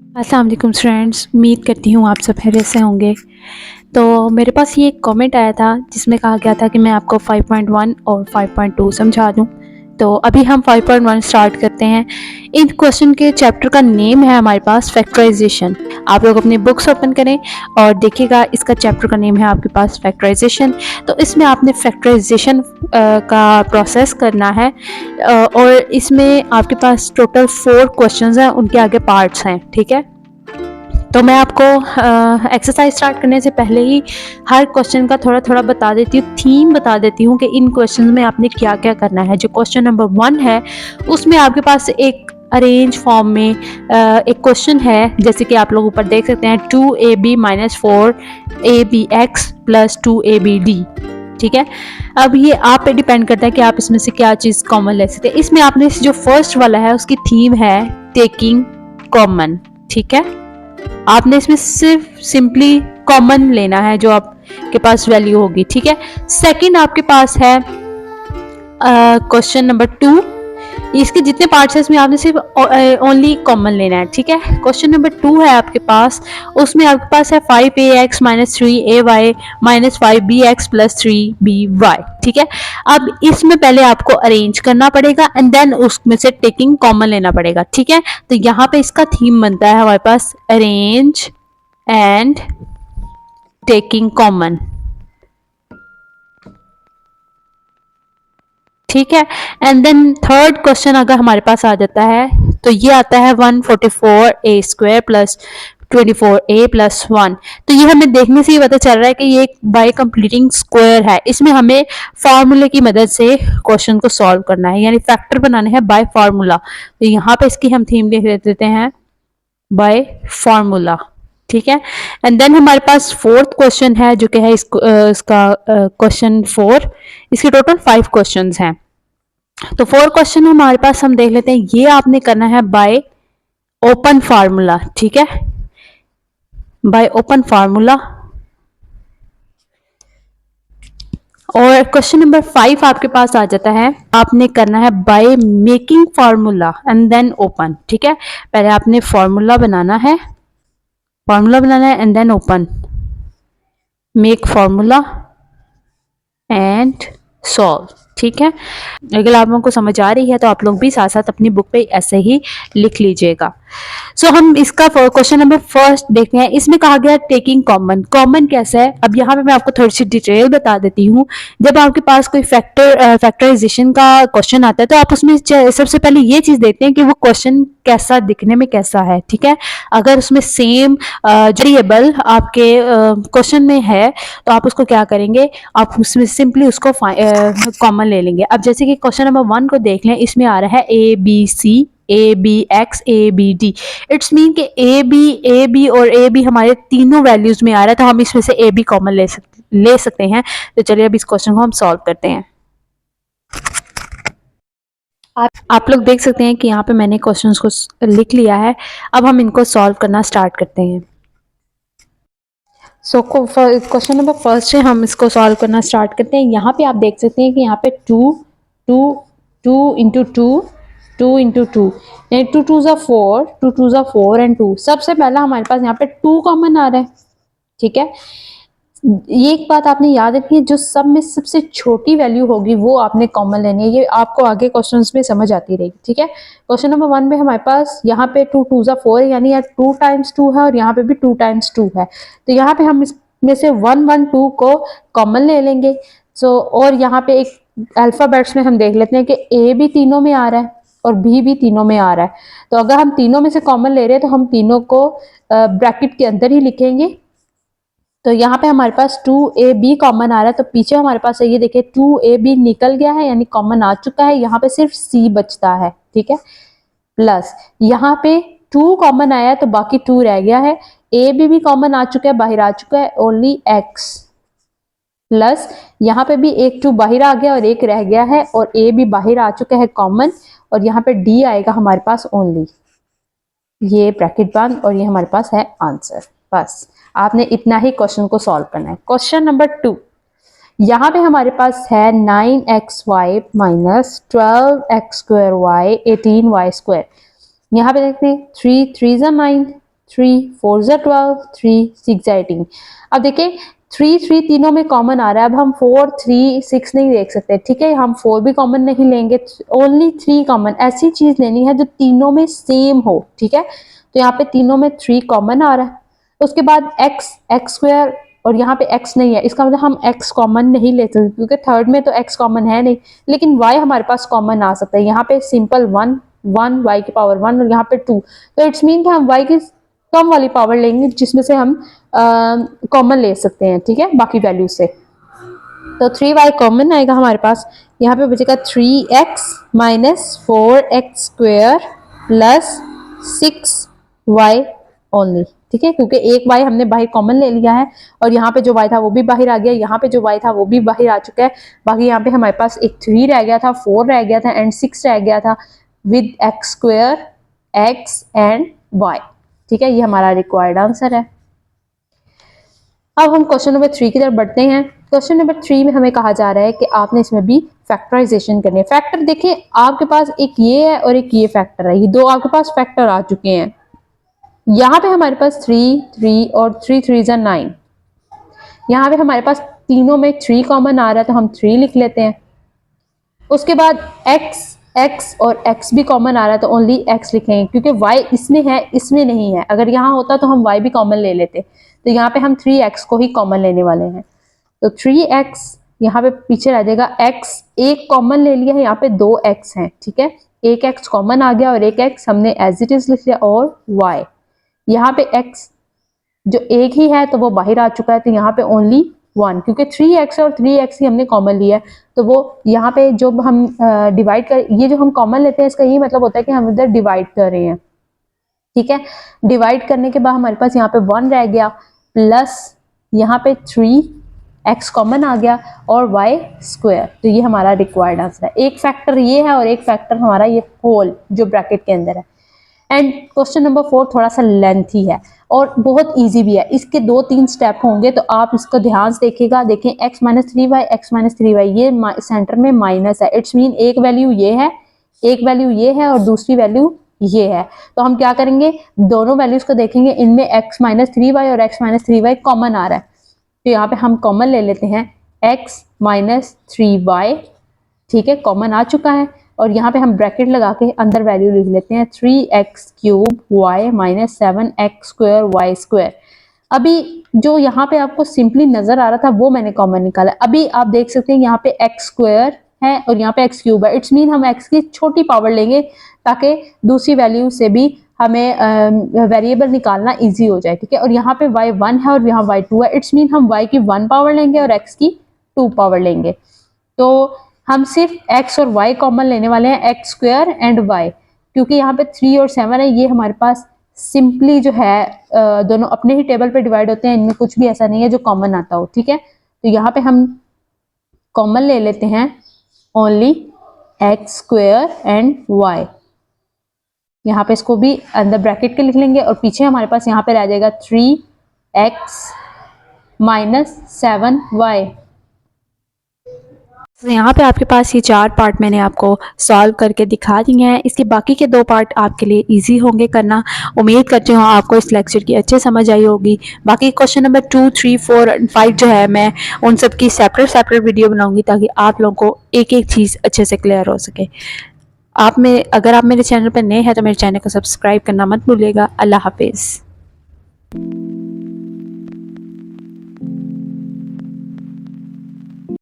अस्सलाम वालेकुम फ्रेंड्स, उम्मीद करती हूँ आप सब खैरियत से होंगे। तो मेरे पास ये एक कमेंट आया था जिसमें कहा गया था कि मैं आपको 5.1 और 5.2 समझा दूँ। तो अभी हम 5.1 स्टार्ट करते हैं। इन क्वेश्चन के चैप्टर का नेम है हमारे पास फैक्टराइजेशन। आप लोग अपनी बुक्स ओपन करें और देखिएगा, इसका चैप्टर का नेम है आपके पास फैक्टराइजेशन। तो इसमें आपने फैक्टराइजेशन का प्रोसेस करना है और इसमें आपके पास टोटल 4 क्वेश्चंस हैं, उनके आगे पार्ट्स हैं, ठीक है। तो मैं आपको एक्सरसाइज स्टार्ट करने से पहले ही हर क्वेश्चन का थोड़ा थोड़ा बता देती हूँ, थीम बता देती हूँ कि इन क्वेश्चन में आपने क्या क्या करना है। जो क्वेश्चन नंबर 1 है उसमें आपके पास एक अरेंज फॉर्म में एक क्वेश्चन है, जैसे कि आप लोग ऊपर देख सकते हैं 2ab minus 4abx plus 2abd। ठीक है, अब ये आप पे डिपेंड करता है कि आप इसमें से क्या चीज़ कॉमन ले सकते हैं। इसमें आपने जो फर्स्ट वाला है उसकी थीम है टेकिंग कॉमन। ठीक है, आपने इसमें सिर्फ सिंपली कॉमन लेना है जो आपके पास वैल्यू होगी। ठीक है, सेकंड आपके पास है क्वेश्चन नंबर 2। इसके जितने पार्ट्स हैं इसमें आपने सिर्फ ओनली कॉमन लेना है। ठीक है, क्वेश्चन नंबर 2 है आपके पास, उसमें आपके पास है 5ax minus 3ay minus 5bx plus 3by। ठीक है, अब इसमें पहले आपको अरेंज करना पड़ेगा एंड देन उसमें से टेकिंग कॉमन लेना पड़ेगा। ठीक है, तो यहाँ पे इसका थीम बनता है हमारे पास अरेंज एंड टेकिंग कॉमन। ठीक है, एंड देन थर्ड क्वेश्चन अगर हमारे पास आ जाता है तो ये आता है 144a square plus 24a plus 1। तो ये हमें देखने से ही पता चल रहा है कि ये एक बाय कंप्लीटिंग स्क्वायर है। इसमें हमें फार्मूले की मदद से क्वेश्चन को सॉल्व करना है, यानी फैक्टर बनाने हैं बाय फार्मूला। तो यहाँ पे इसकी हम थीम लिख देते हैं बाय फार्मूला। ठीक है, एंड देन हमारे पास फोर्थ क्वेश्चन है जो कि है इसका क्वेश्चन 4। इसके टोटल 5 क्वेश्चंस हैं। तो 4 क्वेश्चन हमारे पास हम देख लेते हैं। ये आपने करना है बाय ओपन फार्मूला। ठीक है, बाय ओपन फार्मूला। और क्वेश्चन नंबर 5 आपके पास आ जाता है, आपने करना है by making formula and then open. ठीक है, पहले आपने फार्मूला बनाना है, and then open, make formula and solve. ठीक है, अगर आप लोगों को समझ आ रही है तो आप लोग भी साथ साथ अपनी बुक पे ऐसे ही लिख लीजिएगा। सो हम इसका क्वेश्चन नंबर फर्स्ट देखते हैं। इसमें कहा गया टेकिंग कॉमन। कॉमन कैसा है, अब यहाँ पे मैं आपको थोड़ी सी डिटेल बता देती हूँ। जब आपके पास कोई फैक्टराइजेशन का क्वेश्चन आता है तो आप उसमें सबसे पहले ये चीज देखते हैं कि वो क्वेश्चन कैसा दिखने में कैसा है। ठीक है, अगर उसमें सेम वेरिएबल आपके क्वेश्चन में है तो आप उसको क्या करेंगे, आप उसमें सिंपली उसको कॉमन ले लेंगे। अब जैसे कि क्वेश्चन नंबर 1 को देख लें, इसमें आ रहा है A B C A B X A B D. It's mean कि ए बी और ए बी हमारे तीनों वैल्यूज में आ रहा है, तो हम इसमें से ए बी कॉमन ले सकते हैं। तो चलिए अब इस क्वेश्चन को हम सॉल्व करते हैं। आप लोग देख सकते हैं कि यहाँ पे मैंने क्वेश्चंस को लिख लिया है। अब हम इनको सॉल्व करना स्टार्ट करते हैं। सो क्वेश्चन नंबर फर्स्ट है, हम इसको सॉल्व करना स्टार्ट करते हैं। यहाँ पे आप देख सकते हैं कि यहाँ पे टू इंटू टू यानी टू ज़ा फोर एंड 2। सबसे पहला हमारे पास यहाँ पे 2 कॉमन आ रहा है। ठीक है, ये एक बात आपने याद रखनी है, जो सब में सबसे छोटी वैल्यू होगी वो आपने कॉमन लेनी है। ये आपको आगे क्वेश्चंस में समझ आती रहेगी। ठीक है, क्वेश्चन नंबर 1 में हमारे पास यहाँ पे 2 ज़ा 4 यानी 2 टाइम्स 2 है और यहाँ पे भी 2 टाइम्स 2 है। तो यहाँ पे हम इसमें से 1 1 2 को कॉमन ले लेंगे। सो और यहाँ पे एक अल्फाबेट्स में हम देख लेते हैं कि ए भी तीनों में आ रहा है और बी भी तीनों में आ रहा है। तो अगर हम तीनों में से कॉमन ले रहे हैं तो हम तीनों को ब्रैकेट के अंदर ही लिखेंगे। तो यहाँ पे हमारे पास 2ab कॉमन आ रहा है, तो पीछे हमारे पास है ये देखिए 2ab निकल गया है यानी कॉमन आ चुका है। यहाँ पे सिर्फ c बचता है। ठीक है, प्लस यहाँ पे 2 कॉमन आया है तो बाकी 2 रह गया है। ab भी कॉमन आ चुका है, बाहर आ चुका है, ओनली x प्लस यहाँ पे भी एक 2 बाहर आ गया और एक रह गया है और a भी बाहर आ चुका है कॉमन, और यहाँ पे d आएगा हमारे पास ओनली। ये ब्रैकेट बंद और ये हमारे पास है आंसर। बस आपने इतना ही क्वेश्चन को सॉल्व करना है। क्वेश्चन नंबर 2, यहाँ पे हमारे पास है 9xy minus 12x square y 18y square. यहाँ पे देखते हैं 3 3 9, 3 4 12, 3 6 18। अब देखिए 3 3 तीनों में कॉमन आ रहा है। अब हम 4 3 6 नहीं देख सकते, ठीक है, हम 4 भी कॉमन नहीं लेंगे, ओनली 3 कॉमन। ऐसी चीज लेनी है जो तीनों में सेम हो, ठीक है। तो यहाँ पे तीनों में 3 कॉमन आ रहा है। उसके बाद एक्स स्क्वायर, और यहाँ पे x नहीं है, इसका मतलब हम x कॉमन नहीं ले सकते क्योंकि थर्ड में तो x कॉमन है नहीं, लेकिन y हमारे पास कॉमन आ सकता है। यहाँ पे सिंपल 1 1 y की पावर 1 और यहाँ पे 2, तो इट्स मीन कि हम y की कम वाली पावर लेंगे जिसमें से हम कॉमन ले सकते हैं, ठीक है, बाकी वैल्यू से। तो 3y कॉमन आएगा हमारे पास, यहाँ पे बचेगा 3x minus 4x square plus 6y only, ठीक है, क्योंकि एक y हमने बाहर कॉमन ले लिया है और यहाँ पे जो y था वो भी बाहर आ गया, यहाँ पे जो y था वो भी बाहर आ चुका है। बाकी यहाँ पे हमारे पास एक 3 रह गया था, 4 रह गया था एंड 6 रह गया था with x square, x and y, ठीक है। ये हमारा रिक्वायर्ड आंसर है। अब हम क्वेश्चन नंबर 3 की तरफ बढ़ते हैं। क्वेश्चन नंबर 3 में हमें कहा जा रहा है कि आपने इसमें भी फैक्टराइजेशन करनी है। फैक्टर देखिए आपके पास एक ये है और एक ये फैक्टर है, ये दो आपके पास फैक्टर आ चुके हैं। यहाँ पे हमारे पास 3 3 और 3 3 जा 9। यहाँ पे हमारे पास तीनों में 3 कॉमन आ रहा है तो हम 3 लिख लेते हैं। उसके बाद x और x भी कॉमन आ रहा है तो ओनली x लिखेंगे क्योंकि y इसमें है इसमें नहीं है। अगर यहाँ होता तो हम y भी कॉमन ले लेते, तो यहाँ पे हम 3x को ही कॉमन लेने वाले हैं। तो 3x यहाँ पे पीछे रह जाएगा, x एक कॉमन ले लिया है, यहाँ पे 2x है, ठीक है, एक x कॉमन आ गया और एक x हमने एज इट इज लिख लिया, और y यहाँ पे x जो एक ही है तो वो बाहर आ चुका है, तो यहाँ पे ओनली 1 क्योंकि 3x और 3x ही हमने कॉमन लिया है। तो वो यहाँ पे जो हम डिवाइड कर, ये जो हम कॉमन लेते हैं इसका यही मतलब होता है कि हम इधर डिवाइड कर रहे हैं, ठीक है। डिवाइड करने के बाद हमारे पास यहाँ पे 1 रह गया प्लस यहाँ पे 3x कॉमन आ गया और y स्क्वायर। तो ये हमारा रिक्वायर्ड आंसर है। एक फैक्टर ये है और एक फैक्टर हमारा ये होल जो ब्रैकेट के अंदर है। एंड क्वेश्चन नंबर 4 थोड़ा सा लेंथी है और बहुत इजी भी है। इसके 2-3 स्टेप होंगे तो आप इसको ध्यान से देखिएगा। देखें x माइनस 3y, ये सेंटर में माइनस है, इट्स मीन एक वैल्यू ये है, एक वैल्यू ये है और दूसरी वैल्यू ये है। तो हम क्या करेंगे, दोनों वैल्यूज को देखेंगे, इनमें x माइनस 3y और x माइनस 3y कॉमन आ रहा है, तो यहाँ पे हम कॉमन ले लेते हैं x माइनस 3y, ठीक है, कॉमन आ चुका है। और यहाँ पे हम ब्रैकेट लगा के अंदर वैल्यू लिख लेते हैं 3x cube y minus 7x square y square. अभी जो यहाँ पे आपको सिंपली नजर आ रहा था वो मैंने कॉमन निकाला। अभी आप देख सकते हैं यहाँ पे x स्क्वायर है और यहाँ पे x क्यूब है, इट्स मीन हम x की छोटी पावर लेंगे ताकि दूसरी वैल्यू से भी हमें वेरिएबल निकालना इजी हो जाए, ठीक है। और यहाँ पे y 1 है और यहाँ y 2 है, इट्स मीन हम y की 1 पावर लेंगे और x की 2 पावर लेंगे। तो हम सिर्फ x और y कॉमन लेने वाले हैं, x स्क्वायर एंड y, क्योंकि यहाँ पे 3 और 7 है, ये हमारे पास सिंपली जो है दोनों अपने ही टेबल पे डिवाइड होते हैं, इनमें कुछ भी ऐसा नहीं है जो कॉमन आता हो, ठीक है। तो यहाँ पे हम कॉमन ले लेते हैं only x square and y। यहाँ पे इसको भी अंदर ब्रैकेट के लिख लेंगे और पीछे हमारे पास यहाँ पे रह जाएगा 3x माइनस 7y। तो यहाँ पे आपके पास ये 4 पार्ट मैंने आपको सॉल्व करके दिखा दिए हैं। इसके बाकी के 2 पार्ट आपके लिए इजी होंगे करना। उम्मीद करती हूँ आपको इस लेक्चर की अच्छे समझ आई होगी। बाकी क्वेश्चन नंबर 2, 3, 4 और 5 जो है मैं उन सब की सेपरेट वीडियो बनाऊंगी ताकि आप लोगों को एक एक चीज़ अच्छे से क्लियर हो सके। अगर आप मेरे चैनल पर नए हैं तो मेरे चैनल को सब्सक्राइब करना मत भूलिएगा। अल्लाह हाफिज़।